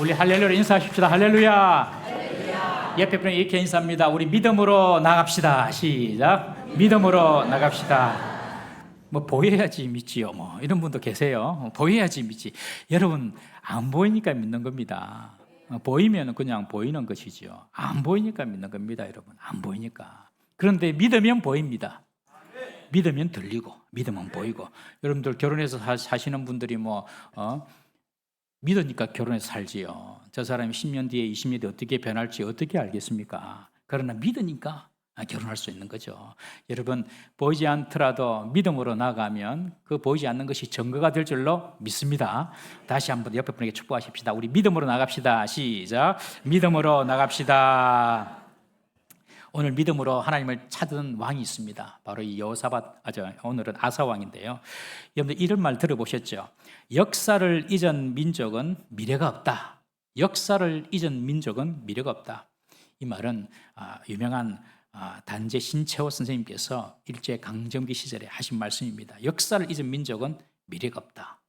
우리 할렐루야 인사하십시다. 할렐루야. 옆에 분에게 이렇게 인사합니다. 우리 믿음으로 나갑시다. 시작. 믿음으로 나갑시다. 뭐 보여야지 믿지요. 뭐 이런 분도 계세요. 보여야지 믿지. 여러분 안 보이니까 믿는 겁니다. 보이면 그냥 보이는 것이죠. 안 보이니까 믿는 겁니다, 여러분. 안 보이니까. 그런데 믿으면 보입니다. 믿으면 들리고, 믿으면 보이고. 여러분들 결혼해서 사시는 분들이 믿으니까 결혼해서 살지요. 저 사람이 10년 뒤에 20년 뒤에 어떻게 변할지 어떻게 알겠습니까? 그러나 믿으니까 결혼할 수 있는 거죠. 여러분 보이지 않더라도 믿음으로 나가면 그 보이지 않는 것이 증거가 될 줄로 믿습니다. 다시 한번 옆에 분에게 축복하십시다. 우리 믿음으로 나갑시다. 시작. 믿음으로 나갑시다. 오늘 믿음으로 하나님을 찾은 왕이 있습니다. 바로 이 여호사밧, 오늘은 아사 왕인데요. 여러분들 이런 말 들어보셨죠? 역사를 잊은 민족은 미래가 없다. 역사를 잊은 민족은 미래가 없다. 이 말은 유명한 단재 신채호 선생님께서 일제 강점기 시절에 하신 말씀입니다. 역사를 잊은 민족은 미래가 없다.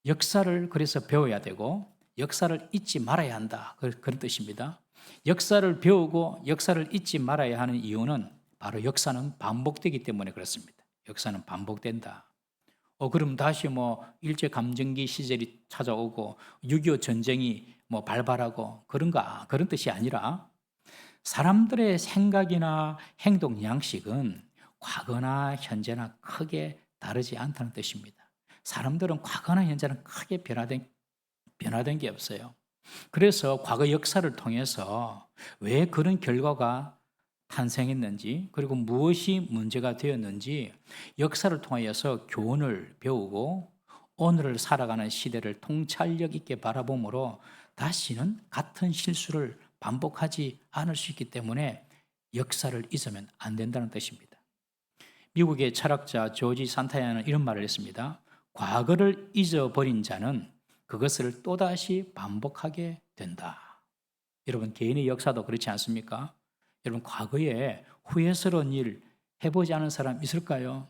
역사를 그래서 배워야 되고 역사를 잊지 말아야 한다. 그런 뜻입니다. 역사를 배우고 역사를 잊지 말아야 하는 이유는 바로 역사는 반복되기 때문에 그렇습니다. 역사는 반복된다. 그럼 다시 일제 감정기 시절이 찾아오고 6.25 전쟁이 발발하고 그런가? 그런 뜻이 아니라 사람들의 생각이나 행동 양식은 과거나 현재나 크게 다르지 않다는 뜻입니다. 사람들은 과거나 현재는 크게 변화된 게 없어요. 그래서 과거 역사를 통해서 왜 그런 결과가 탄생했는지 그리고 무엇이 문제가 되었는지 역사를 통해서 교훈을 배우고 오늘을 살아가는 시대를 통찰력 있게 바라보므로 다시는 같은 실수를 반복하지 않을 수 있기 때문에 역사를 잊으면 안 된다는 뜻입니다. 미국의 철학자 조지 산타야는 이런 말을 했습니다. 과거를 잊어버린 자는 그것을 또다시 반복하게 된다. 여러분 개인의 역사도 그렇지 않습니까? 여러분 과거에 후회스러운 일 해보지 않은 사람 있을까요?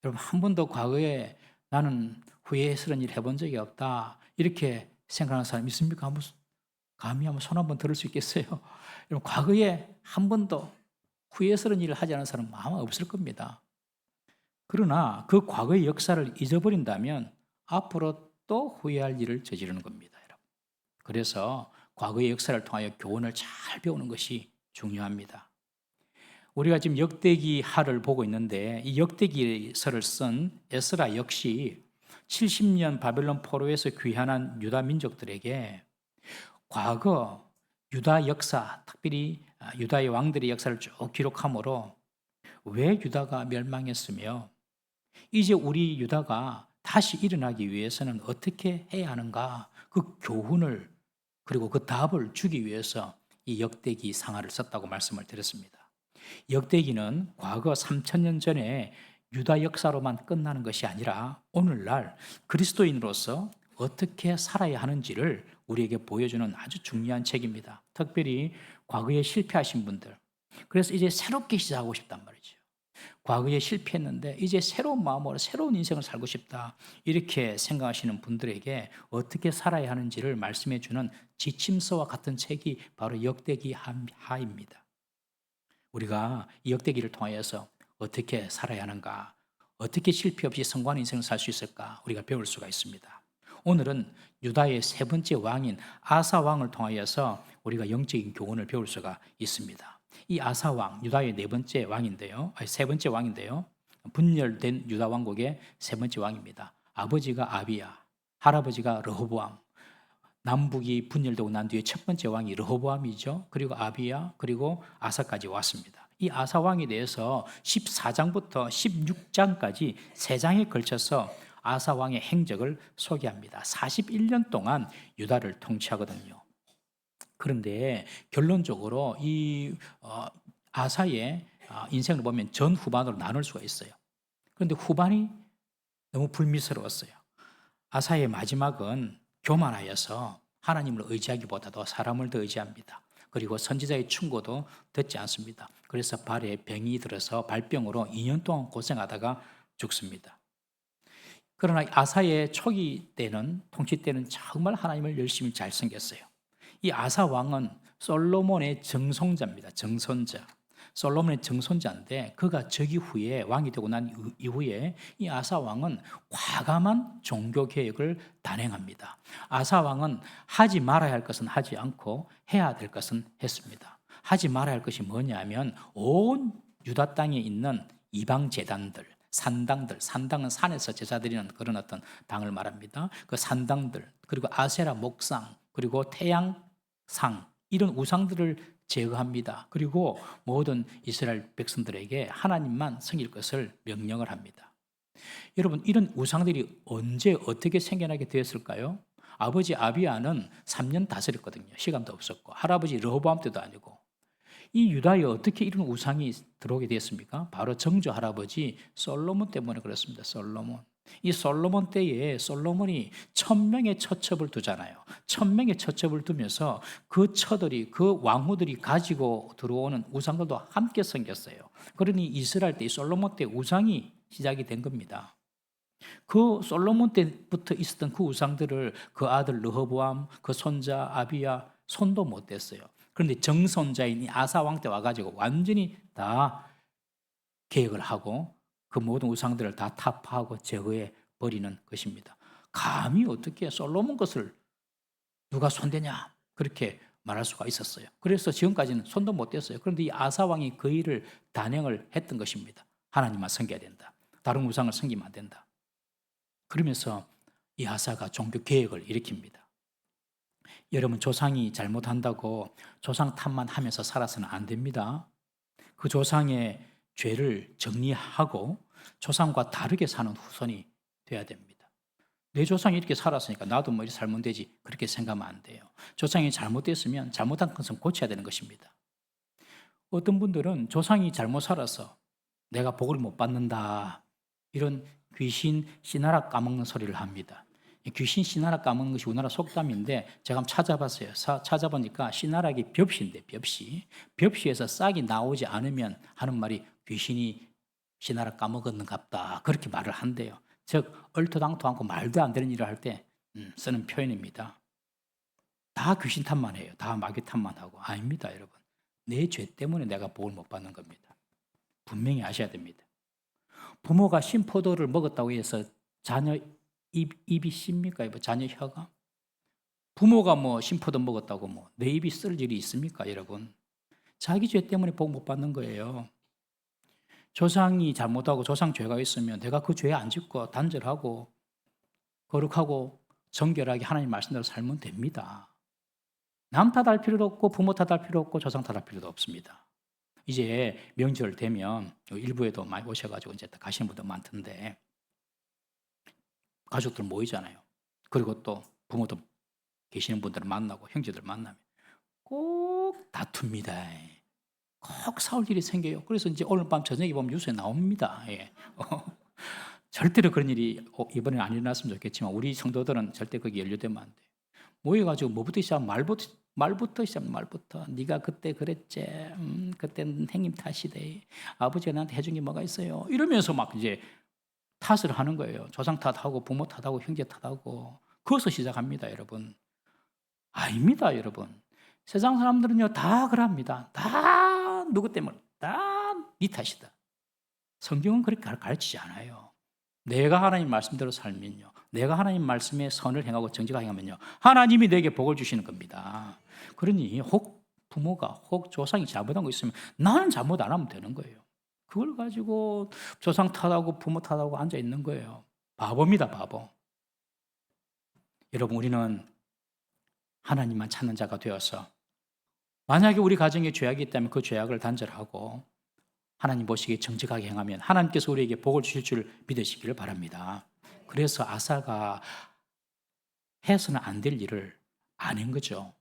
여러분 한 번도 과거에 나는 후회스러운 일 해본 적이 없다 이렇게 생각하는 사람 있습니까? 감히 한번 손 한번 들을 수 있겠어요? 여러분 과거에 한 번도 후회스러운 일을 하지 않은 사람은 아마 없을 겁니다. 그러나 그 과거의 역사를 잊어버린다면 앞으로 또 후회할 일을 저지르는 겁니다, 여러분. 그래서 과거의 역사를 통하여 교훈을 잘 배우는 것이 중요합니다. 우리가 지금 역대기 하를 보고 있는데 이 역대기서를 쓴 에스라 역시 70년 바벨론 포로에서 귀환한 유다 민족들에게 과거 유다 역사, 특별히 유다의 왕들의 역사를 쭉 기록하므로 왜 유다가 멸망했으며 이제 우리 유다가 다시 일어나기 위해서는 어떻게 해야 하는가 그 교훈을 그리고 그 답을 주기 위해서 이 역대기 상하를 썼다고 말씀을 드렸습니다. 역대기는 과거 3000년 전에 유다 역사로만 끝나는 것이 아니라 오늘날 그리스도인으로서 어떻게 살아야 하는지를 우리에게 보여주는 아주 중요한 책입니다. 특별히 과거에 실패하신 분들, 그래서 이제 새롭게 시작하고 싶단 말이죠. 과거에 실패했는데 이제 새로운 마음으로 새로운 인생을 살고 싶다 이렇게 생각하시는 분들에게 어떻게 살아야 하는지를 말씀해 주는 지침서와 같은 책이 바로 역대기 하입니다. 우리가 이 역대기를 통해서 어떻게 살아야 하는가, 어떻게 실패 없이 성공한 인생을 살 수 있을까 우리가 배울 수가 있습니다. 오늘은 유다의 세 번째 왕인 아사 왕을 통하여서 우리가 영적인 교훈을 배울 수가 있습니다. 이 아사 왕, 유다의 세 번째 왕인데요. 분열된 유다 왕국의 세 번째 왕입니다. 아버지가 아비야, 할아버지가 르호보암. 남북이 분열되고 난 뒤에 첫 번째 왕이 르호보암이죠. 그리고 아비야, 그리고 아사까지 왔습니다. 이 아사 왕에 대해서 14장부터 16장까지 3장에 걸쳐서 아사 왕의 행적을 소개합니다. 41년 동안 유다를 통치하거든요. 그런데 결론적으로 이 아사의 인생을 보면 전후반으로 나눌 수가 있어요. 그런데 후반이 너무 불미스러웠어요. 아사의 마지막은 교만하여서 하나님을 의지하기보다도 사람을 더 의지합니다. 그리고 선지자의 충고도 듣지 않습니다. 그래서 발에 병이 들어서 발병으로 2년 동안 고생하다가 죽습니다. 그러나 아사의 초기 때는, 통치 때는 정말 하나님을 열심히 잘 섬겼어요. 이 아사 왕은 솔로몬의 정손자입니다. 정손자. 솔로몬의 정손자인데 그가 즉위 후에, 왕이 되고 난 이후에 이 아사 왕은 과감한 종교 개혁을 단행합니다. 아사 왕은 하지 말아야 할 것은 하지 않고 해야 될 것은 했습니다. 하지 말아야 할 것이 뭐냐면 온 유다 땅에 있는 이방 제단들, 산당들, 산당은 산에서 제사 드리는 그런 어떤 당을 말합니다. 그 산당들, 그리고 아세라 목상, 그리고 태양상, 이런 우상들을 제거합니다. 그리고 모든 이스라엘 백성들에게 하나님만 섬길 것을 명령을 합니다. 여러분, 이런 우상들이 언제 어떻게 생겨나게 되었을까요? 아버지 아비야는 3년 다스렸거든요. 시간도 없었고, 할아버지 르호보암 때도 아니고. 이 유다에 어떻게 이런 우상이 들어오게 되었습니까? 바로 정조 할아버지 솔로몬 때문에 그렇습니다. 솔로몬. 이 솔로몬 때에 솔로몬이 1000명의 처첩을 두잖아요. 1000명의 처첩을 두면서 그 처들이, 그 왕후들이 가지고 들어오는 우상들도 함께 생겼어요. 그러니 이스라엘 때, 솔로몬 때 우상이 시작이 된 겁니다. 그 솔로몬 때부터 있었던 그 우상들을 그 아들 르호보암, 그 손자 아비야 손도 못 댔어요. 그런데 정손자인 이 아사 왕 때 와가지고 완전히 다 개혁을 하고 그 모든 우상들을 다 타파하고 제거해 버리는 것입니다. 감히 어떻게 솔로몬 것을 누가 손대냐 그렇게 말할 수가 있었어요. 그래서 지금까지는 손도 못 댔어요. 그런데 이 아사 왕이 그 일을 단행을 했던 것입니다. 하나님만 섬겨야 된다. 다른 우상을 섬기면 안 된다. 그러면서 이 아사가 종교 개혁을 일으킵니다. 여러분, 조상이 잘못한다고 조상 탓만 하면서 살아서는 안 됩니다. 그 조상의 죄를 정리하고 조상과 다르게 사는 후손이 돼야 됩니다. 내 조상이 이렇게 살았으니까 나도 뭐 이렇게 살면 되지, 그렇게 생각하면 안 돼요. 조상이 잘못됐으면 잘못한 것은 고쳐야 되는 것입니다. 어떤 분들은 조상이 잘못 살아서 내가 복을 못 받는다, 이런 귀신 씨나라 까먹는 소리를 합니다. 귀신 씨나라 까먹는 것이 우리나라 속담인데 제가 한번 찾아봤어요. 찾아보니까 씨나락이 벽시인데, 벽시에서 싹이 나오지 않으면 하는 말이 귀신이 씨나락 까먹었는갑다, 그렇게 말을 한대요. 즉 얼토당토 않고 말도 안 되는 일을 할 때 쓰는 표현입니다. 다 귀신 탓만 해요. 다 마귀 탓만 하고. 아닙니다, 여러분. 내 죄 때문에 내가 복을 못 받는 겁니다. 분명히 아셔야 됩니다. 부모가 신포도를 먹었다고 해서 자녀 입이 씁니까? 자녀 혀가? 부모가 뭐 신포도 먹었다고 뭐 내 입이 쓸 일이 있습니까, 여러분? 자기 죄 때문에 복 못 받는 거예요. 조상이 잘못하고 조상 죄가 있으면 내가 그 죄 안 짓고 단절하고 거룩하고 정결하게 하나님 말씀대로 살면 됩니다. 남 탓할 필요도 없고 부모 탓할 필요 없고 조상 탓할 필요도 없습니다. 이제 명절 되면 일부에도 많이 오셔가지고 이제 가시는 분도 많던데 가족들 모이잖아요. 그리고 또 부모도 계시는 분들을 만나고 형제들 만나면 꼭 다툽니다. 꼭 싸울 일이 생겨요. 그래서 이제 오늘 밤 저녁에 보면 뉴스에 나옵니다. 예. 절대로 그런 일이 이번에 안 일어났으면 좋겠지만 우리 성도들은 절대 거기 연루되면 안 돼요. 모여가지고 뭐부터 시작하면 말부터 시작하면 말부터. 네가 그때 그랬지. 그때는 행님 탓이대. 아버지가 나한테 해준 게 뭐가 있어요. 이러면서 막 이제 탓을 하는 거예요. 조상 탓하고 부모 탓하고 형제 탓하고. 그것서 시작합니다, 여러분. 아닙니다, 여러분. 세상 사람들은요 다 그럽니다. 다 누구 때문에? 다 네 탓이다. 성경은 그렇게 가르치지 않아요. 내가 하나님 말씀대로 살면요, 내가 하나님 말씀에 선을 행하고 정직하게 행하면요, 하나님이 내게 복을 주시는 겁니다. 그러니 혹 부모가 혹 조상이 잘못한 거 있으면 나는 잘못 안 하면 되는 거예요. 그걸 가지고 조상 탓하고 부모 탓하고 앉아 있는 거예요. 바보입니다, 바보. 여러분, 우리는 하나님만 찾는 자가 되어서 만약에 우리 가정에 죄악이 있다면 그 죄악을 단절하고 하나님 보시기에 정직하게 행하면 하나님께서 우리에게 복을 주실 줄 믿으시기를 바랍니다. 그래서 아사가 해서는 안 될 일을 안 한 거죠.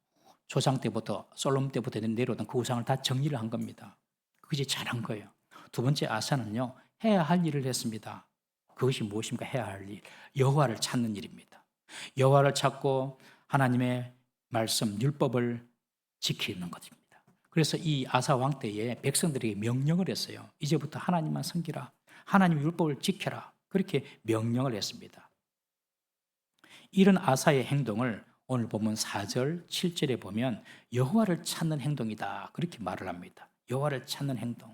조상 때부터 솔로몬 때부터 내려오던 그 우상을 다 정리를 한 겁니다. 그것이 잘한 거예요. 두 번째, 아사는요 해야 할 일을 했습니다. 그것이 무엇입니까? 해야 할 일, 여호와를 찾는 일입니다. 여호와를 찾고 하나님의 말씀, 율법을 지키는 것입니다. 그래서 이 아사 왕 때에 백성들에게 명령을 했어요. 이제부터 하나님만 섬기라. 하나님 율법을 지켜라. 그렇게 명령을 했습니다. 이런 아사의 행동을 오늘 보면 4절, 7절에 보면 여호와를 찾는 행동이다. 그렇게 말을 합니다. 여호와를 찾는 행동.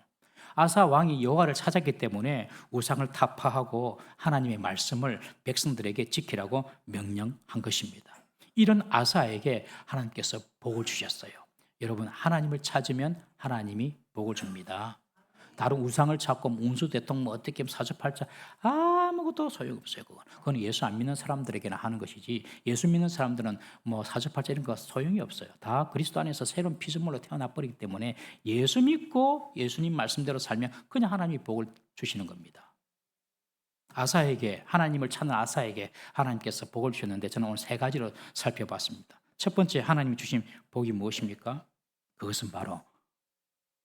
아사 왕이 여호와를 찾았기 때문에 우상을 타파하고 하나님의 말씀을 백성들에게 지키라고 명령한 것입니다. 이런 아사에게 하나님께서 복을 주셨어요. 여러분, 하나님을 찾으면 하나님이 복을 줍니다. 다른 우상을 찾고 운수대통 뭐 어떻게 사주팔자 아무것도 소용없어요. 그건 예수 안 믿는 사람들에게나 하는 것이지, 예수 믿는 사람들은 뭐 사주팔자 이런 거 소용이 없어요. 다 그리스도 안에서 새로운 피조물로 태어나 버리기 때문에 예수 믿고 예수님 말씀대로 살면 그냥 하나님이 복을 주시는 겁니다. 아사에게, 하나님을 찾는 아사에게 하나님께서 복을 주셨는데 저는 오늘 3가지로 살펴봤습니다. 첫 번째, 하나님이 주신 복이 무엇입니까? 그것은 바로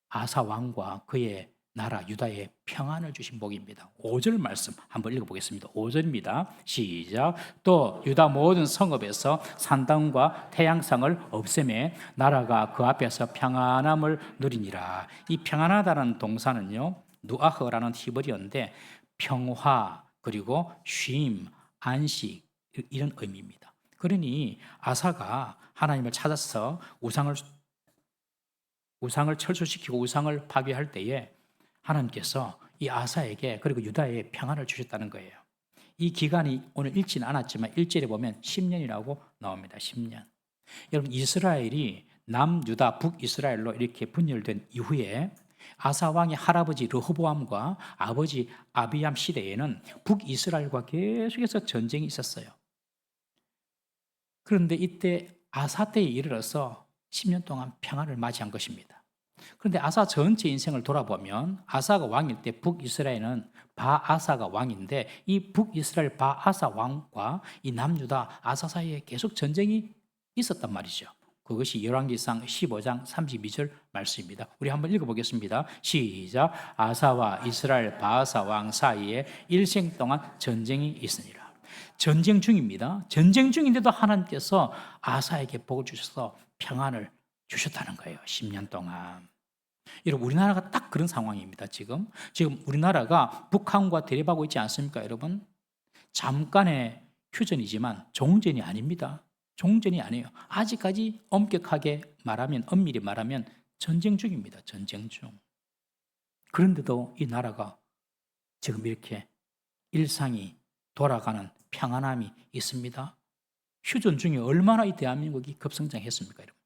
아사 왕과 그의 나라 유다에 평안을 주신 복입니다. 5절 말씀 한번 읽어보겠습니다. 5절입니다. 시작. 또 유다 모든 성읍에서 산당과 태양상을 없애매 나라가 그 앞에서 평안함을 누리니라. 이 평안하다는 동사는요, 누아흐라는 히브리어인데 평화 그리고 쉼, 안식 이런 의미입니다. 그러니 아사가 하나님을 찾아서 우상을 철수시키고 우상을 파괴할 때에 하나님께서 이 아사에게 그리고 유다에 평안을 주셨다는 거예요. 이 기간이 오늘 읽지는 않았지만 1절에 보면 10년이라고 나옵니다. 10년. 여러분, 이스라엘이 남유다, 북이스라엘로 이렇게 분열된 이후에 아사 왕의 할아버지 르호보암과 아버지 아비암 시대에는 북이스라엘과 계속해서 전쟁이 있었어요. 그런데 이때 아사 때에 이르러서 10년 동안 평안을 맞이한 것입니다. 그런데 아사 전체 인생을 돌아보면 아사가 왕일 때 북이스라엘은 바아사가 왕인데 이 북이스라엘 바아사 왕과 이 남유다 아사 사이에 계속 전쟁이 있었단 말이죠. 그것이 열왕기상 15장 32절 말씀입니다. 우리 한번 읽어보겠습니다. 시작. 아사와 이스라엘 바아사 왕 사이에 일생 동안 전쟁이 있으니라. 전쟁 중입니다. 전쟁 중인데도 하나님께서 아사에게 복을 주셔서 평안을 주셨다는 거예요. 10년 동안. 여러분, 우리나라가 딱 그런 상황입니다. 지금 우리나라가 북한과 대립하고 있지 않습니까, 여러분? 잠깐의 휴전이지만 종전이 아닙니다. 종전이 아니에요. 아직까지 엄격하게 말하면, 엄밀히 말하면 전쟁 중입니다. 전쟁 중. 그런데도 이 나라가 지금 이렇게 일상이 돌아가는 평안함이 있습니다. 휴전 중에 얼마나 이 대한민국이 급성장했습니까, 여러분?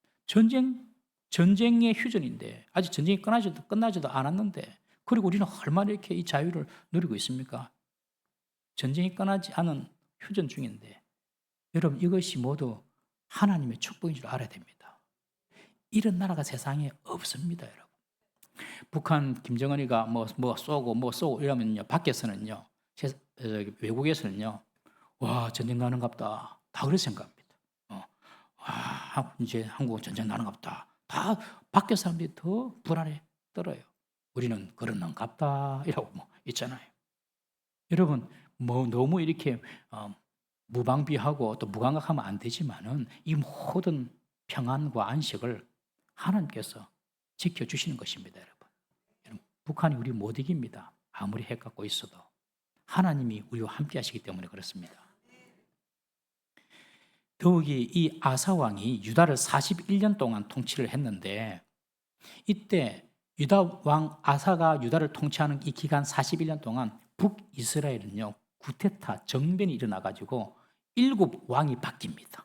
전쟁의 휴전인데 아직 전쟁이 끝나지도 않았는데, 그리고 우리는 얼마나 이렇게 이 자유를 누리고 있습니까? 전쟁이 끝나지 않은 휴전 중인데, 여러분, 이것이 모두 하나님의 축복인 줄 알아야 됩니다. 이런 나라가 세상에 없습니다, 여러분. 북한 김정은이가 뭐 쏘고 이러면요, 밖에서는요, 외국에서는요, 와, 전쟁 나는갑다, 다 그렇게 생각합니다. 이제 한국 전쟁 나는갑다. 다 밖에 사람들이 더 불안에 떨어요. 우리는 그러는갑다 이라고 있잖아요. 여러분, 너무 이렇게 무방비하고 또 무감각하면 안 되지만은 이 모든 평안과 안식을 하나님께서 지켜주시는 것입니다, 여러분. 북한이 우리 못 이깁니다. 아무리 핵 갖고 있어도 하나님이 우리와 함께 하시기 때문에 그렇습니다. 더욱이 이 아사 왕이 유다를 41년 동안 통치를 했는데, 이때 유다 왕 아사가 유다를 통치하는 이 기간 41년 동안 북이스라엘은요, 구테타 정변이 일어나가지고 7왕이 바뀝니다.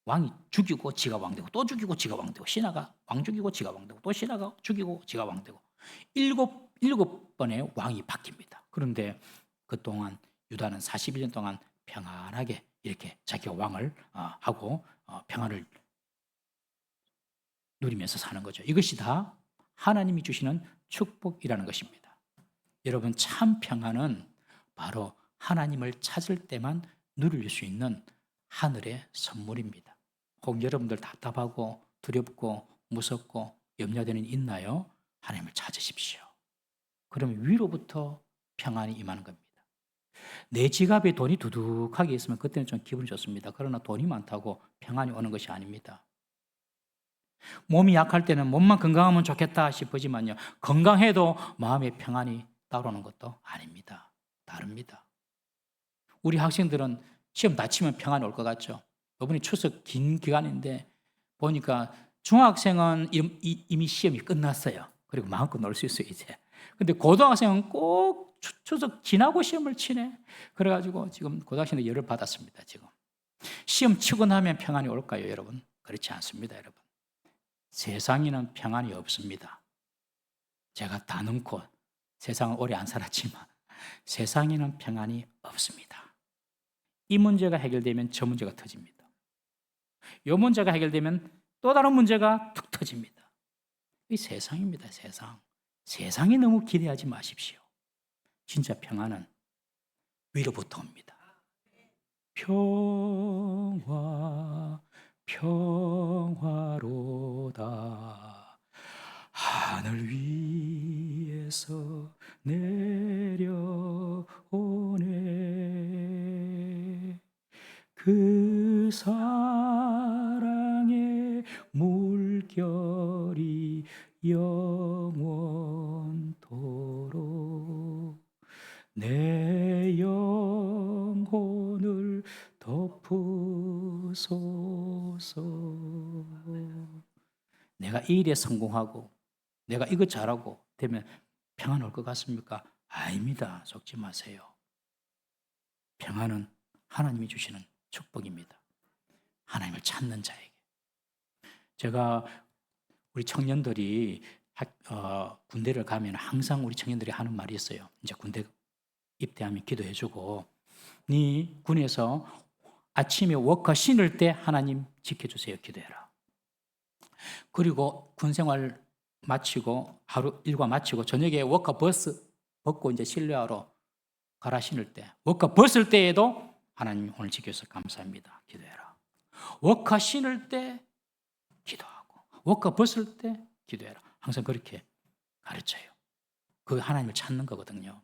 왕이 죽이고 지가 왕되고 또 죽이고 지가 왕되고, 신하가 왕 죽이고 지가 왕되고 또 신하가 죽이고 지가 왕되고, 7번의 왕이 바뀝니다. 그런데 그동안 유다는 41년 동안 평안하게 이렇게 자기가 왕을 하고 평안을 누리면서 사는 거죠. 이것이 다 하나님이 주시는 축복이라는 것입니다. 여러분, 참 평안은 바로 하나님을 찾을 때만 누릴 수 있는 하늘의 선물입니다. 혹 여러분들 답답하고 두렵고 무섭고 염려되는 일 있나요? 하나님을 찾으십시오. 그러면 위로부터 평안이 임하는 겁니다. 내 지갑에 돈이 두둑하게 있으면 그때는 좀 기분이 좋습니다. 그러나 돈이 많다고 평안이 오는 것이 아닙니다. 몸이 약할 때는 몸만 건강하면 좋겠다 싶으지만요, 건강해도 마음의 평안이 따라오는 것도 아닙니다. 다릅니다. 우리 학생들은 시험 다 치면 평안이 올 것 같죠. 이번에 추석 긴 기간인데 보니까 중학생은 이미 시험이 끝났어요. 그리고 마음껏 놀 수 있어요, 이제. 근데 고등학생은 꼭 추석 지나고 시험을 치네. 그래가지고 지금 고등학생들 열을 받았습니다, 지금. 시험 치고 나면 평안이 올까요, 여러분? 그렇지 않습니다, 여러분. 세상에는 평안이 없습니다. 제가 다 넘고 세상을 오래 안 살았지만 세상에는 평안이 없습니다. 이 문제가 해결되면 저 문제가 터집니다. 이 문제가 해결되면 또 다른 문제가 툭 터집니다. 이 세상입니다, 세상. 세상에 너무 기대하지 마십시오. 진짜 평안은 위로부터 옵니다. 평화, 평화로다. 하늘 위에서 내려오네. 그 사랑의 물결이 영원토록 내 영혼을 덮으소서. 내가 이 일에 성공하고 내가 이거 잘하고 되면 평안 올 것 같습니까? 아닙니다. 속지 마세요. 평안은 하나님이 주시는 축복입니다. 하나님을 찾는 자에게. 제가 우리 청년들이 군대를 가면 항상 우리 청년들이 하는 말이 있어요. 이제 군대 입대하면 기도해주고, 네 군에서 아침에 워커 신을 때 하나님 지켜주세요, 기도해라. 그리고 군생활 마치고 하루 일과 마치고 저녁에 워커 버스 벗고 이제 실내화로 갈아 신을 때, 워커 벗을 때에도 하나님 오늘 지켜서 감사합니다, 기도해라. 워커 신을 때 기도하고 워커 벗을 때 기도해라. 항상 그렇게 가르쳐요. 그 하나님을 찾는 거거든요.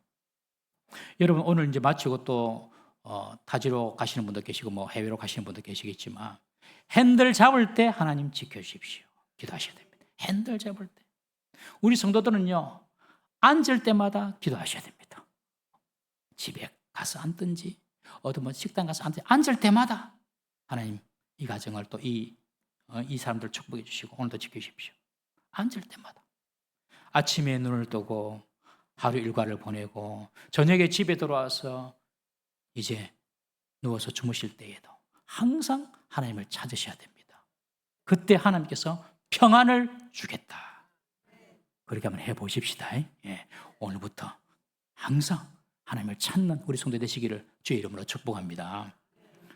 여러분 오늘 이제 마치고 또 타지로 가시는 분도 계시고 뭐 해외로 가시는 분도 계시겠지만 핸들 잡을 때 하나님 지켜주십시오. 기도하셔야 됩니다. 핸들 잡을 때. 우리 성도들은요, 앉을 때마다 기도하셔야 됩니다. 집에 가서 앉든지 어디 뭐 식당 가서 앉을 때마다 하나님 이 가정을 또 이 사람들 축복해 주시고 오늘도 지켜주십시오. 앉을 때마다. 아침에 눈을 뜨고 하루 일과를 보내고 저녁에 집에 들어와서 이제 누워서 주무실 때에도 항상 하나님을 찾으셔야 됩니다. 그때 하나님께서 평안을 주겠다. 그렇게 한번 해보십시다. 예, 오늘부터 항상 하나님을 찾는 우리 성도 되시기를 주의 이름으로 축복합니다.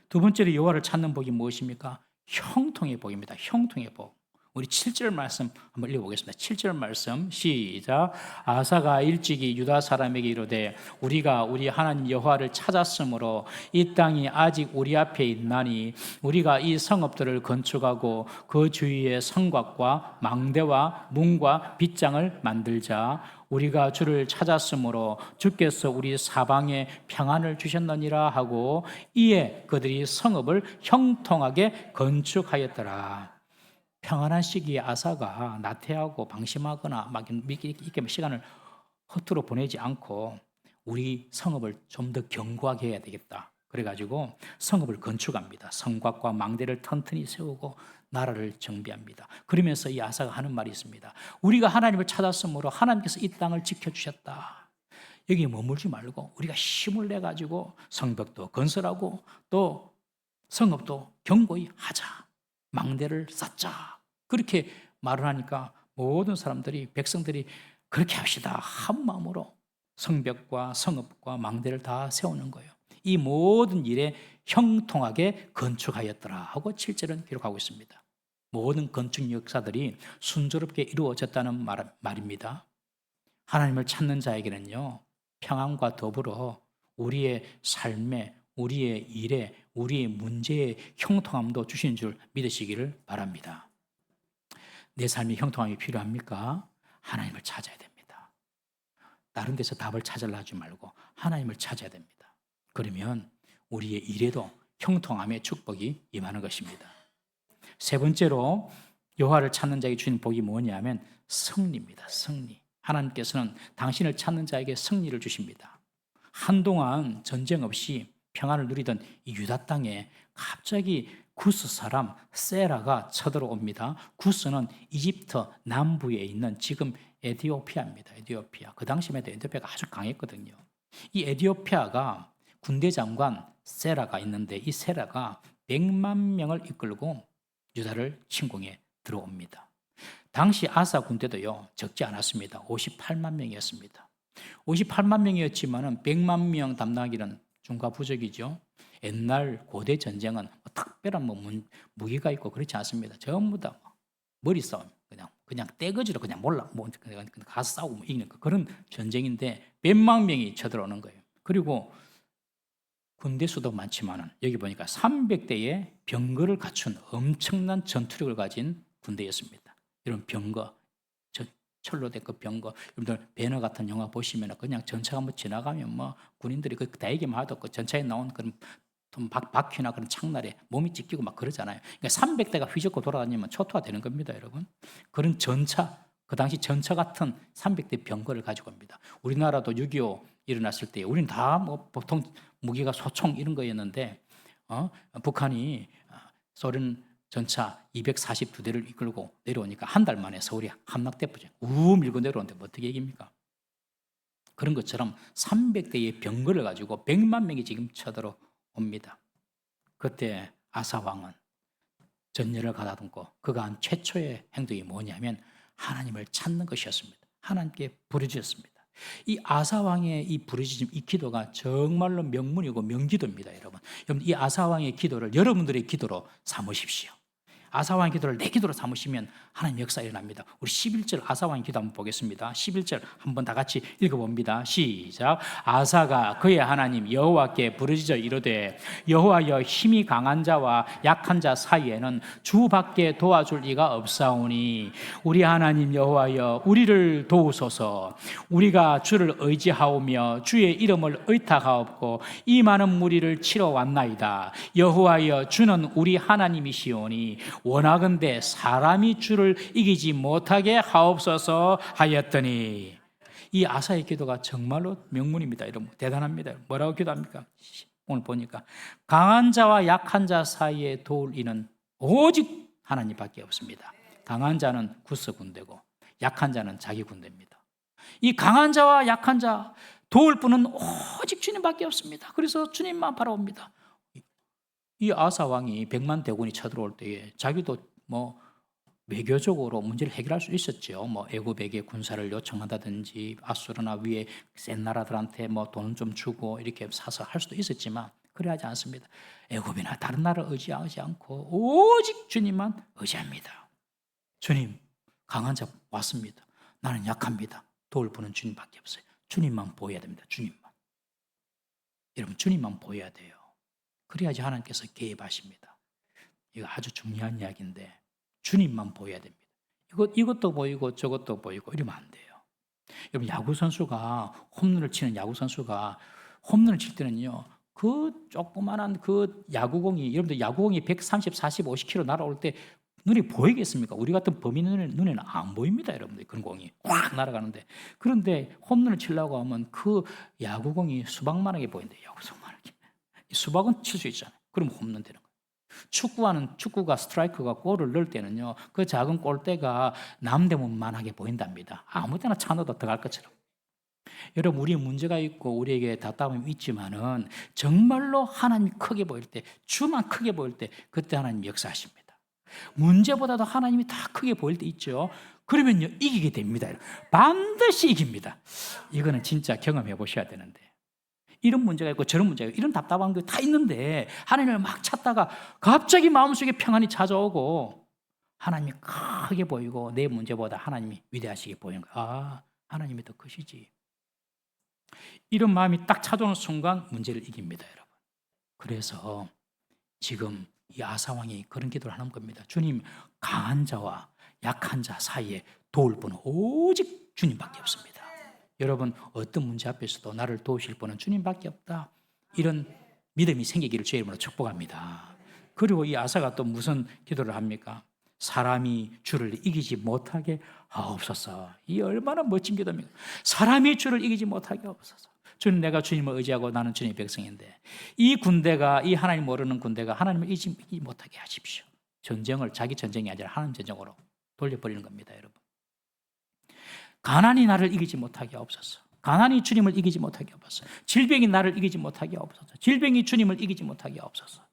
두 번째로 여호와를 찾는 복이 무엇입니까? 형통의 복입니다. 형통의 복. 우리 7절 말씀 한번 읽어보겠습니다. 7절 말씀 시작. 아사가 일찍이 유다 사람에게 이르되 우리가 우리 하나님 여호와를 찾았으므로 이 땅이 아직 우리 앞에 있나니 우리가 이 성읍들을 건축하고 그 주위에 성곽과 망대와 문과 빗장을 만들자. 우리가 주를 찾았으므로 주께서 우리 사방에 평안을 주셨느니라 하고 이에 그들이 성읍을 형통하게 건축하였더라. 평안한 시기에 아사가 나태하고 방심하거나 막 이렇게 시간을 허투루 보내지 않고 우리 성읍을 좀 더 견고하게 해야 되겠다. 그래가지고 성읍을 건축합니다. 성곽과 망대를 튼튼히 세우고 나라를 정비합니다. 그러면서 이 아사가 하는 말이 있습니다. 우리가 하나님을 찾았으므로 하나님께서 이 땅을 지켜주셨다. 여기에 머물지 말고 우리가 힘을 내가지고 성벽도 건설하고 또 성읍도 견고히 하자. 망대를 쌓자. 그렇게 말을 하니까 모든 사람들이 백성들이 그렇게 합시다 한 마음으로 성벽과 성읍과 망대를 다 세우는 거예요. 이 모든 일에 형통하게 건축하였더라 하고 7절은 기록하고 있습니다. 모든 건축 역사들이 순조롭게 이루어졌다는 말입니다. 하나님을 찾는 자에게는요, 평안과 더불어 우리의 삶에, 우리의 일에, 우리의 문제에 형통함도 주시는 줄 믿으시기를 바랍니다. 내 삶에 형통함이 필요합니까? 하나님을 찾아야 됩니다. 다른 데서 답을 찾으려 하지 말고 하나님을 찾아야 됩니다. 그러면 우리의 일에도 형통함의 축복이 임하는 것입니다. 세 번째로 여호와를 찾는 자에게 주는 복이 뭐냐면 승리입니다. 승리. 하나님께서는 당신을 찾는 자에게 승리를 주십니다. 한동안 전쟁 없이 평안을 누리던 이 유다 땅에 갑자기 구스 사람 세라가 쳐들어옵니다. 구스는 이집트 남부에 있는 지금 에티오피아입니다. 에티오피아. 그 당시에도 에티오피아가 아주 강했거든요. 이 에티오피아가 군대 장관 세라가 있는데 이 세라가 100만 명을 이끌고 유다를 침공해 들어옵니다. 당시 아사 군대도요 적지 않았습니다. 58만 명이었습니다. 58만 명이었지만은 100만 명 담당하기는 중과부적이죠. 옛날 고대 전쟁은 특별한 무기가 있고 그렇지 않습니다. 전부 다 머리 싸움, 그냥 떼거지로 그냥 그냥 가서 싸우고 이기는 그런 전쟁인데 100만 명이 쳐들어오는 거예요. 그리고 군대 수도 많지만은 여기 보니까 300대의 병거를 갖춘 엄청난 전투력을 가진 군대였습니다. 이런 병거, 철로 된 그 병거, 여러분들 배너 같은 영화 보시면 그냥 전차가 뭐 지나가면 뭐 군인들이 그 대기만 하도 그 전차에 나온 그런 바퀴나 그런 창날에 몸이 찢기고 막 그러잖아요. 그러니까 300대가 휘젓고 돌아다니면 초토화 되는 겁니다, 여러분. 그런 전차, 그 당시 전차 같은 300대 병거를 가지고 옵니다. 우리나라도 6.25 일어났을 때 우리는 다 뭐 보통 무기가 소총 이런 거였는데 북한이 소련 전차 242대를 이끌고 내려오니까 한 달 만에 서울이 함락돼버려. 밀고 내려오는데 뭐 어떻게 이깁니까? 그런 것처럼 300대의 병거를 가지고 100만 명이 지금 쳐들어옵니다. 그때 아사 왕은 전열을 가다듬고 그가 한 최초의 행동이 뭐냐면 하나님을 찾는 것이었습니다. 하나님께 부르짖었습니다. 이 아사 왕의 이 부르짖음, 이 기도가 정말로 명문이고 명기도입니다, 여러분. 여러분, 이 아사 왕의 기도를 여러분들의 기도로 삼으십시오. 아사 왕의 기도를 내 기도로 삼으시면 하나님 역사 일어납니다. 우리 11절 아사 왕의 기도 한번 보겠습니다. 11절 한번 다 같이 읽어봅니다. 시작. 아사가 그의 하나님 여호와께 부르짖어 이르되 여호와여, 힘이 강한 자와 약한 자 사이에는 주밖에 도와줄 이가 없사오니 우리 하나님 여호와여, 우리를 도우소서. 우리가 주를 의지하오며 주의 이름을 의탁하옵고 이 많은 무리를 치러 왔나이다. 여호와여, 주는 우리 하나님이시오니 원하건대 사람이 주를 이기지 못하게 하옵소서 하였더니, 이 아사의 기도가 정말로 명문입니다. 여러분, 대단합니다. 뭐라고 기도합니까? 오늘 보니까 강한 자와 약한 자 사이에 도울 이는 오직 하나님밖에 없습니다. 강한 자는 구스 군대고 약한 자는 자기 군대입니다. 이 강한 자와 약한 자 도울 분은 오직 주님밖에 없습니다. 그래서 주님만 바라봅니다. 이 아사 왕이 100만 대군이 쳐들어올 때에 자기도 뭐 외교적으로 문제를 해결할 수 있었죠. 뭐 애굽에게 군사를 요청한다든지 아수르나 위에 센 나라들한테 뭐 돈 좀 주고 이렇게 사서 할 수도 있었지만 그래하지 않습니다. 애굽이나 다른 나라 의지하지 않고 오직 주님만 의지합니다. 주님, 강한 자 왔습니다. 나는 약합니다. 도울 분은 주님밖에 없어요. 주님만 보여야 됩니다. 주님만. 여러분, 주님만 보여야 돼요. 그래야지 하나님께서 개입하십니다. 이거 아주 중요한 이야기인데 주님만 보여야 됩니다. 이것도 보이고 저것도 보이고 이러면 안 돼요. 여러분, 야구 선수가 홈런을 치는 야구 선수가 홈런을 칠 때는요, 그 조그만한 그 야구공이, 여러분들 야구공이 130, 40, 50km 날아올 때 눈이 보이겠습니까? 우리 같은 범인 눈에는 안 보입니다, 여러분들. 그런 공이 확 날아가는데. 그런데 홈런을 치려고 하면 그 야구공이 수박만하게 보이는데, 야구 수박만하게. 수박은 칠 수 있잖아요. 그럼 홈런 되는 거예요. 축구가 스트라이크가 골을 넣을 때는요, 그 작은 골대가 남대문만하게 보인답니다. 아무 때나 차 넣어도 들어갈 것처럼. 여러분, 우리의 문제가 있고 우리에게 답답함이 있지만은 정말로 하나님이 크게 보일 때, 주만 크게 보일 때 그때 하나님 역사하십니다. 문제보다도 하나님이 다 크게 보일 때 있죠. 그러면요, 이기게 됩니다. 반드시 이깁니다. 이거는 진짜 경험해 보셔야 되는데, 이런 문제가 있고 저런 문제가 있고 이런 답답한 게 다 있는데 하나님을 막 찾다가 갑자기 마음속에 평안이 찾아오고 하나님이 크게 보이고 내 문제보다 하나님이 위대하시게 보이는 거야. 아, 하나님이 더 크시지. 이런 마음이 딱 찾아오는 순간 문제를 이깁니다, 여러분. 그래서 지금 이 아사왕이 그런 기도를 하는 겁니다. 주님, 강한 자와 약한 자 사이에 도울 분은 오직 주님밖에 없습니다. 여러분, 어떤 문제 앞에서도 나를 도우실 분은 주님밖에 없다. 이런 믿음이 생기기를 주의 이름으로 축복합니다. 그리고 이 아사가 또 무슨 기도를 합니까? 사람이 주를 이기지 못하게 하옵소서. 이 얼마나 멋진 기도입니까? 사람이 주를 이기지 못하게 하옵소서. 주님, 내가 주님을 의지하고 나는 주님의 백성인데 이 군대가, 이 하나님 모르는 군대가 하나님을 이기지 못하게 하십시오. 전쟁을 자기 전쟁이 아니라 하나님 전쟁으로 돌려버리는 겁니다, 여러분. 가난이 나를 이기지 못하게 하옵소서. 가난이 주님을 이기지 못하게 하옵소서. 질병이 나를 이기지 못하게 하옵소서. 질병이 주님을 이기지 못하게 하옵소서.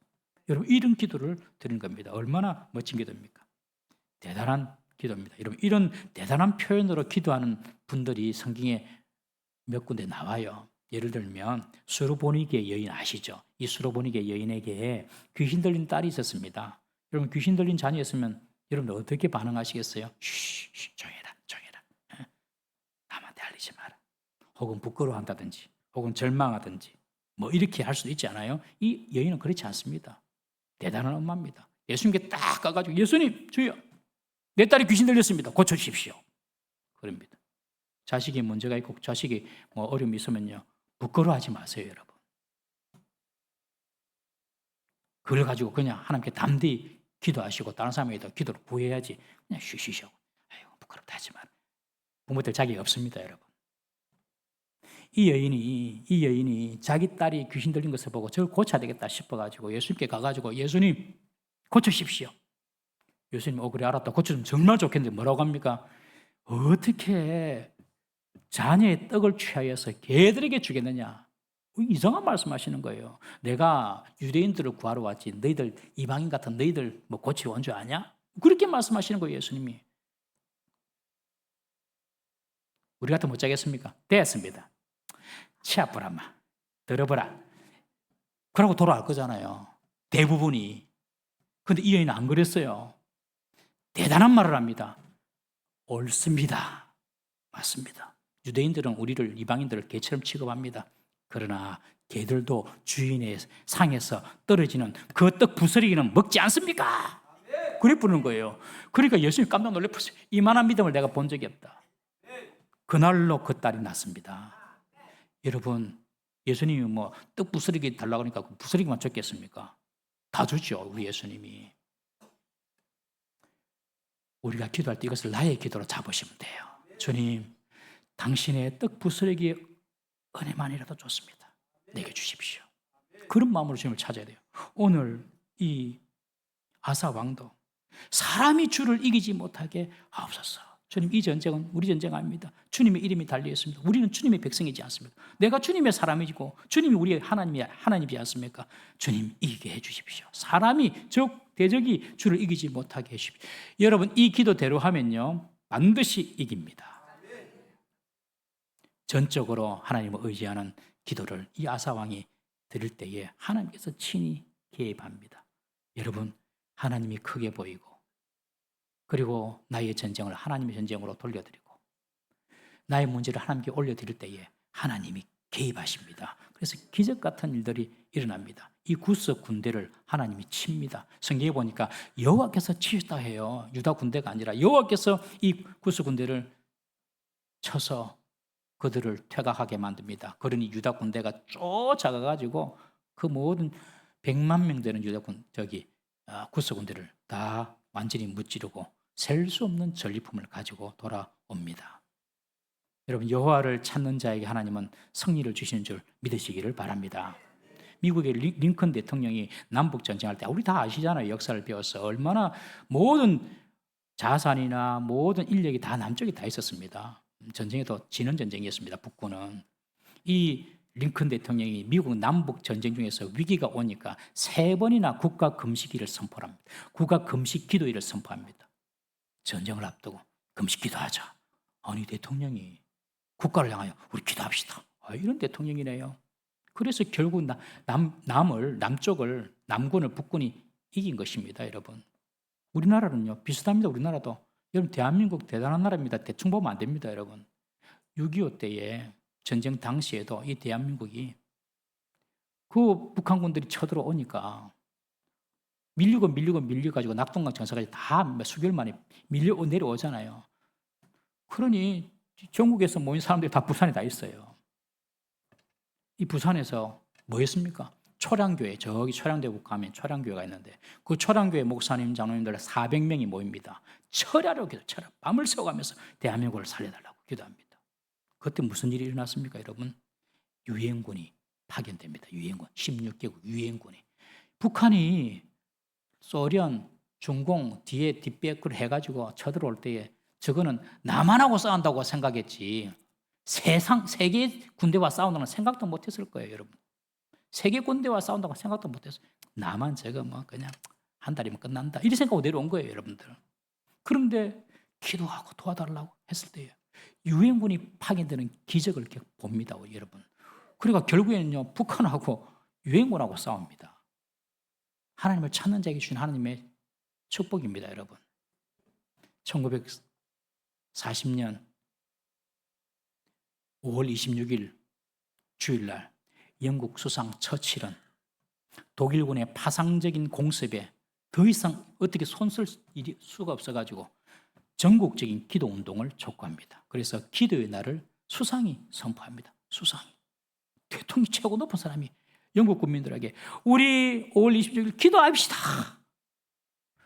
여러분, 이런 기도를 드리는 겁니다. 얼마나 멋진 기도입니까? 대단한 기도입니다. 여러분, 이런 대단한 표현으로 기도하는 분들이 성경에 몇 군데 나와요. 예를 들면 수로보니게 여인 아시죠? 이 수로보니게 여인에게 귀신 들린 딸이 있었습니다. 여러분, 귀신 들린 자녀였으면 여러분 어떻게 반응하시겠어요? 쉬, 조용해라, 조용해라. 남한테 알리지 마라. 혹은 부끄러워한다든지, 혹은 절망하든지, 뭐 이렇게 할 수도 있지 않아요? 이 여인은 그렇지 않습니다. 대단한 엄마입니다. 예수님께 딱 가가지고, 예수님, 주여, 내 딸이 귀신 들렸습니다. 고쳐주십시오. 그럽니다. 자식이 문제가 있고 자식이 뭐 어려움이 있으면요, 부끄러워하지 마세요, 여러분. 그걸 가지고 그냥 하나님께 담대히 기도하시고 다른 사람에게도 기도를 구해야지. 그냥 쉬쉬쉬. 아이고, 부끄럽다 하지 마라. 부모들 자격이 없습니다, 여러분. 이 여인이 자기 딸이 귀신 들린 것을 보고 저걸 고쳐야 되겠다 싶어가지고 예수님께 가가지고, 예수님, 고쳐주십시오. 예수님, 그래, 알았다. 고쳐주면 정말 좋겠는데 뭐라고 합니까? 어떻게 자녀의 떡을 취하여서 개들에게 주겠느냐? 이상한 말씀하시는 거예요. 내가 유대인들을 구하러 왔지 너희들 이방인 같은 너희들 뭐 고치러 온 줄 아냐? 그렇게 말씀하시는 거예요, 예수님이. 우리 같으면 못 자겠습니까? 됐습니다. 치아뿌라마 들어보라. 그러고 돌아갈 거잖아요, 대부분이. 근데 이 여인은 안 그랬어요. 대단한 말을 합니다. 옳습니다. 맞습니다. 유대인들은 우리를, 이방인들을 개처럼 취급합니다. 그러나 개들도 주인의 상에서 떨어지는 그 떡 부스러기는 먹지 않습니까? 그래 부르는 거예요. 그러니까 예수님이 깜짝 놀랐어요. 이만한 믿음을 내가 본 적이 없다. 그날로 그 딸이 났습니다. 여러분, 예수님이 뭐 떡 부스러기 달라고 하니까 그 부스러기만 줬겠습니까? 다 주죠, 우리 예수님이. 우리가 기도할 때 이것을 나의 기도로 잡으시면 돼요. 주님, 당신의 떡 부스러기의 은혜만이라도 좋습니다. 내게 주십시오. 그런 마음으로 주님을 찾아야 돼요. 오늘 이 아사 왕도 사람이 주를 이기지 못하게 하옵소서. 주님, 이 전쟁은 우리 전쟁 아닙니다. 주님의 이름이 달려 있습니다. 우리는 주님의 백성이지 않습니까? 내가 주님의 사람이고 주님이 우리의 하나님이지 않습니까? 주님, 이기게 해 주십시오. 사람이, 대적이 주를 이기지 못하게 해 주십시오. 여러분, 이 기도대로 하면요, 반드시 이깁니다. 전적으로 하나님을 의지하는 기도를 이 아사왕이 드릴 때에 하나님께서 친히 개입합니다. 여러분, 하나님이 크게 보이고, 그리고 나의 전쟁을 하나님의 전쟁으로 돌려드리고, 나의 문제를 하나님께 올려드릴 때에 하나님이 개입하십니다. 그래서 기적 같은 일들이 일어납니다. 이 구스 군대를 하나님이 칩니다. 성경에 보니까 여호와께서 치셨다 해요. 유다 군대가 아니라 여호와께서 이 구스 군대를 쳐서 그들을 퇴각하게 만듭니다. 그러니 유다 군대가 쫓아가가지고 그 모든 100만 명 되는 구스 군대를 다 완전히 무찌르고 셀 수 없는 전리품을 가지고 돌아옵니다. 여러분, 여호와를 찾는 자에게 하나님은 승리를 주시는 줄 믿으시기를 바랍니다. 미국의 링컨 대통령이 남북 전쟁할 때, 우리 다 아시잖아요. 역사를 배워서 얼마나 모든 자산이나 모든 인력이 다 남쪽에 다 있었습니다. 전쟁에도 지는 전쟁이었습니다. 북군은. 이 링컨 대통령이 미국 남북 전쟁 중에서 위기가 오니까 3번이나 국가 금식일을 선포합니다. 국가 금식 기도일을 선포합니다. 전쟁을 앞두고 금식 기도하자. 아니, 대통령이 국가를 향하여 우리 기도합시다. 이런 대통령이네요. 그래서 결국 남군을 북군이 이긴 것입니다, 여러분. 우리나라는요, 비슷합니다. 우리나라도. 여러분, 대한민국 대단한 나라입니다. 대충 보면 안 됩니다, 여러분. 6.25 때에 전쟁 당시에도 이 대한민국이 그 북한군들이 쳐들어오니까 밀려가지고 낙동강 전사까지 다 수개월 만에 내려오잖아요. 그러니 전국에서 모인 사람들이 다 부산에 다 있어요. 이 부산에서 뭐 했습니까? 초량교회, 저기 초량대국 가면 초량교회가 있는데 그 초량교회 목사님, 장로님들 400명이 모입니다. 철야로 기도, 밤을 새워가면서 대한민국을 살려달라고 기도합니다. 그때 무슨 일이 일어났습니까, 여러분? 유엔군이 파견됩니다. 유엔군, 16개국 유엔군이. 북한이 소련, 중공 뒤에 뒷배을 해가지고 쳐들어올 때에 저거는 나만 하고 싸운다고 생각했지 세계 군대와 싸운다는 생각도 못했을 거예요, 여러분. 세계 군대와 싸운다고 생각도 못했어요. 나만 저거 뭐 그냥 한 달이면 끝난다 이런 생각하고 내려온 거예요, 여러분들. 그런데 기도하고 도와달라고 했을 때에 유엔군이 파견되는 기적을 이렇게 봅니다, 여러분. 그러니까 결국에는요, 북한하고 유엔군하고 싸웁니다. 하나님을 찾는 자에게 주신 하나님의 축복입니다, 여러분. 1940년 5월 26일 주일날 영국 수상 처칠은 독일군의 파상적인 공습에 더 이상 어떻게 손쓸 수가 없어가지고 전국적인 기도운동을 촉구합니다. 그래서 기도의 날을 수상이 선포합니다. 수상이. 대통령이 최고 높은 사람이 영국 국민들에게 우리 5월 26일 기도합시다.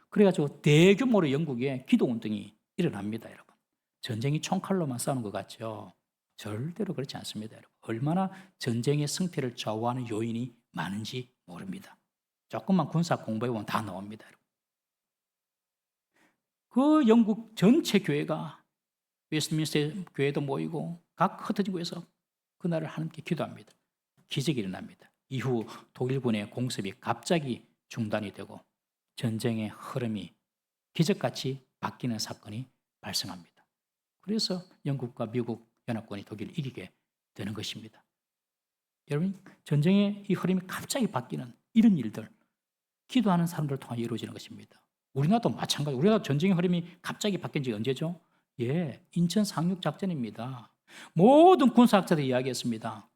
그래가지고 대규모로 영국에 기도운동이 일어납니다, 여러분. 전쟁이 총칼로만 싸우는 것 같죠? 절대로 그렇지 않습니다, 여러분. 얼마나 전쟁의 승패를 좌우하는 요인이 많은지 모릅니다. 조금만 군사 공부해보면 다 나옵니다, 여러분. 그 영국 전체 교회가 웨스트민스터 교회도 모이고 각 흩어진 곳에서 그날을 하나님께 기도합니다. 기적이 일어납니다. 이후 독일군의 공습이 갑자기 중단이 되고 전쟁의 흐름이 기적같이 바뀌는 사건이 발생합니다. 그래서 영국과 미국 연합군이 독일을 이기게 되는 것입니다. 여러분, 전쟁의 이 흐름이 갑자기 바뀌는 이런 일들, 기도하는 사람들을 통해 이루어지는 것입니다. 우리나라도 마찬가지. 우리나라 전쟁의 흐름이 갑자기 바뀐 지 언제죠? 인천 상륙작전입니다. 모든 군사학자들이 이야기했습니다.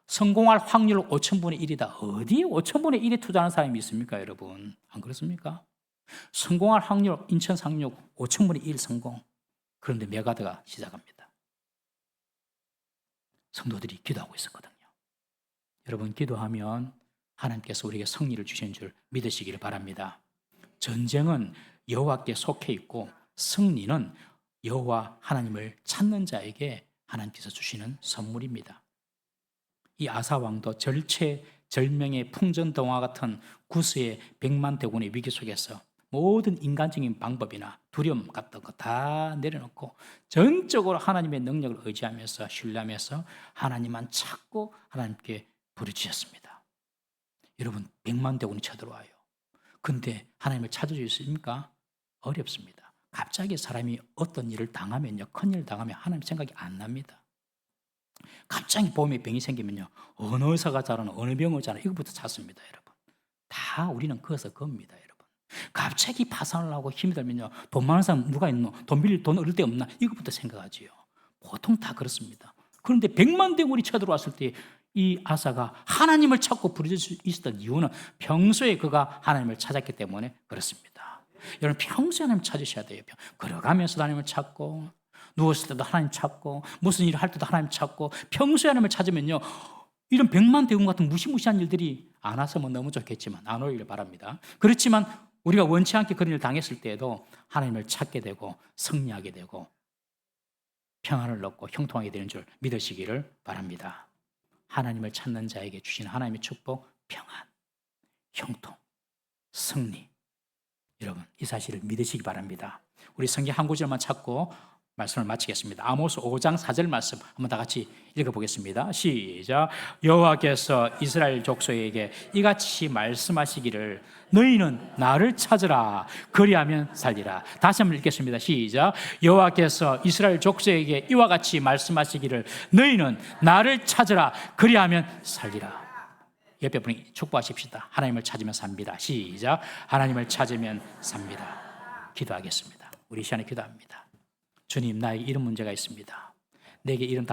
성공할 확률 5,000분의 1이다. 어디에 5,000분의 1에 투자하는 사람이 있습니까, 여러분? 안 그렇습니까? 성공할 확률 인천 상륙 5,000분의 1 성공. 그런데 메가드가 시작합니다. 성도들이 기도하고 있었거든요. 여러분, 기도하면 하나님께서 우리에게 승리를 주시는 줄 믿으시기를 바랍니다. 전쟁은 여호와께 속해 있고 승리는 여호와 하나님을 찾는 자에게 하나님께서 주시는 선물입니다. 이 아사 왕도 절체절명의 풍전등화 같은 구스의 100만 대군의 위기 속에서 모든 인간적인 방법이나 두려움 같은 거 다 내려놓고 전적으로 하나님의 능력을 의지하면서 신뢰하면서 하나님만 찾고 하나님께 부르짖었습니다. 여러분, 100만 대군이 쳐들어와요. 근데 하나님을 찾을 수 있습니까? 어렵습니다. 갑자기 사람이 어떤 일을 당하면요, 큰일을 당하면 하나님 생각이 안 납니다. 갑자기 몸에 병이 생기면요, 어느 의사가 잘하는 어느 병을 잘하는 이것부터 찾습니다, 여러분. 다 우리는 거기서 겁니다, 여러분. 갑자기 파산을 하고 힘이 들면요, 돈 많은 사람 누가 있노? 돈 빌릴 돈 얻을 데 없나? 이것부터 생각하지요. 보통 다 그렇습니다. 그런데 100만 대군이 쳐들어왔을 때 이 아사가 하나님을 찾고 부르짖을 수 있었던 이유는 평소에 그가 하나님을 찾았기 때문에 그렇습니다. 여러분, 평소에 하나님 찾으셔야 돼요. 걸어가면서도 하나님을 찾고, 누웠을 때도 하나님 찾고, 무슨 일을 할 때도 하나님 찾고, 평소에 하나님을 찾으면요, 이런 100만 대군 같은 무시무시한 일들이 안 왔으면 너무 좋겠지만 안 오기를 바랍니다. 그렇지만 우리가 원치 않게 그런 일을 당했을 때에도 하나님을 찾게 되고 승리하게 되고 평안을 얻고 형통하게 되는 줄 믿으시기를 바랍니다. 하나님을 찾는 자에게 주신 하나님의 축복, 평안, 형통, 승리. 여러분, 이 사실을 믿으시기 바랍니다. 우리 성경 한 구절만 찾고 말씀을 마치겠습니다. 아모스 5장 4절 말씀 한번 다 같이 읽어보겠습니다. 시작. 여호와께서 이스라엘 족속에게 이같이 말씀하시기를 너희는 나를 찾으라 그리하면 살리라. 다시 한번 읽겠습니다. 시작. 여호와께서 이스라엘 족속에게 이와 같이 말씀하시기를 너희는 나를 찾으라 그리하면 살리라. 옆에 분이 축복하십시다. 하나님을 찾으면 삽니다. 시작. 하나님을 찾으면 삽니다. 기도하겠습니다. 우리 시간에 기도합니다. 주님, 나에게 이런 문제가 있습니다. 내게 이런